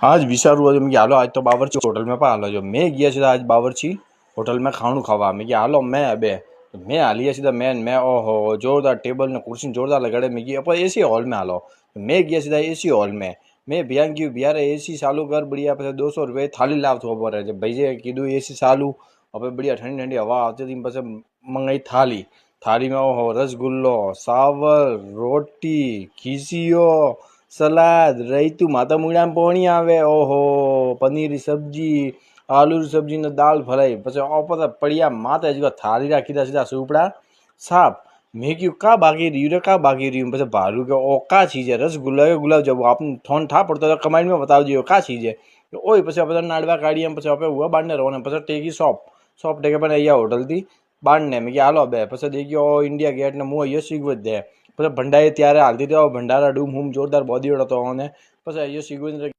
आज विचारू मैं कि हालो आज तो बावर्ची होटल में पा हालो जो मैं गया सीधा आज बावर्ची होटल में खाणु खावा मैं कि हालो मैं अबे मैं हालिया सीधा मैं ओहो जोरदार टेबल ने कुर्सी जोरदार लगाड़े मैं कि अपन एसी हॉल में हालो मैं गया सीधा एसी हॉल में मैं भैया गયું भैया एसी चालू कर बढ़िया પછી 200 रुपये थाली લાવતો ઉપર છે ભાઈએ કીધું એસી ચાલુ હવે बढ़िया ठंडी ठंडी हवा આવતી હતી પછી મંગાઈ થાली थाली में ओहो रसगुल्लो सावर रोटी खीसियो सलाद रईतू माता मूड़ा में पोणी आवे ओहो पनीर की सब्जी आलू की सब्जी ने दाल फ्राई पछे पड़िया माता जी थाली राखी था सीधा सूपड़ा साफ मैं क्यों का बाकी रही रे का बाकी रही पछे भारू के ओ का चीज है रसगुल्ला के गुलाब जामुन आपने थोन था पड़ता तो कमेंट में बताओ दियो का चीज है ओय पछे अपने नाडवा काढ़ी पछे आपे हुआ बांधने रहो पछे टेकी शॉप टेके पण अहिया होटल थी बांधने में हालो बे पछे देखियो इंडिया गेट ने मुँह अहियो सीगवत दे પછી ભંડાએ ત્યારે હાલતી તો ભંડારા ડૂમ હૂમ જોરદાર બોડી હતો અને પછી અయ్યો સીગવેન્દ્ર